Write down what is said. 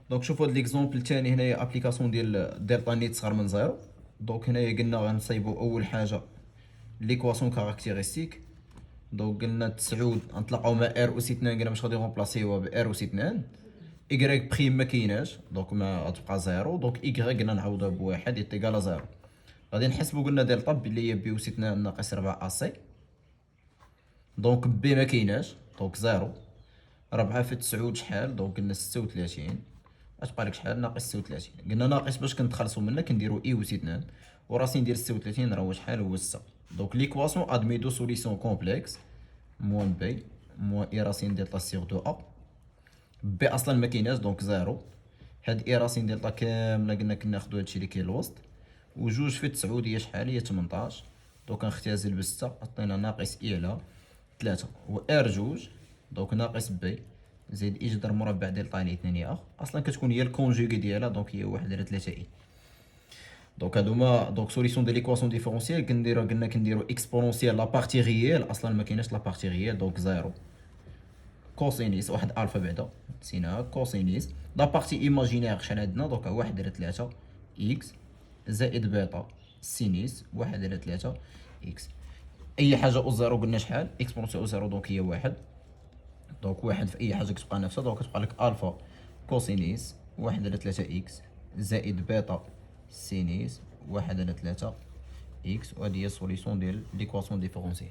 دونك شوفوا هاد ليكزومبل الثاني هنايا ابليكاسيون ديال دلتا نيت صغر من زيرو. دونك هنايا قلنا غنصايبوا اول حاجه ليكواسيون كاركتيرستيك. دونك قلنا 9 غنطلقاو مع ار اس 2، قلنا باش غادي رومبلاسيوها ب ار اس 2. ايكغيك بريم ما كايناش دونك ما غتبقى زيرو. دونك ايكغيك قلنا نعوضها بواحد يتيكالا زيرو. غادي نحسبوا قلنا دلتا بلي هي بي اس 2 ناقص 4 ا سي. دونك بي ما كايناش دونك زيرو. 4 في 9 شحال؟ دونك قلنا 36. غتبقى لك شحال؟ ناقص 36. قلنا ناقص باش كنتخلصوا منها كنديروا اي اس 2 وراسين ديال 36 راه هو شحال؟ هو 6. دونك ليكواسيون ادمي دو سوليسيون كومبلكس موان بي موان اي راسين دلتا سيغ دو ا. بي اصلا ما كايناش دونك زيرو. هاد اي راسين دلتا كامله قلنا كناخدو هادشي اللي كاين الوسط، وجوج في 9 هي شحال؟ هي 18. دونك غنختزل ب 6 عطينا ناقص اي على 3 و ار جوج. دونك ناقص بي زائد اي جذر مربع دلتا على 2 اخ اصلا كتكون هي الكونجوغي ديالها دونك هي 1 على 3 اي. دونك هادوما دونك سوليسيون ديال ليكواسيون ديفيرونسيال قلنا كنديرو اكسبونونسيال لا بارتي ريال اصلا ما كايناش لا بارتي ريال دونك زيرو. كوسينيس واحد الفا بعدا نسيناها كوسينيس. لا بارتي ايماجينير شحال عندنا؟ دونك 1 على 3 اكس زائد بيتا سينيس 1 على 3 اكس. اي حاجه او زيرو قلنا شحال؟ اكسبونونسيال او زيرو دونك هي 1. دونك 1 في اي حاجه كتبقى نفسها دونك كتبقى لك الفا كوسينيس 1 على 3 اكس زائد بيتا سينيس 1 على 3 اكس. وهذه هي السوليسيون ديال ليكواسيون ديفيرونسيال.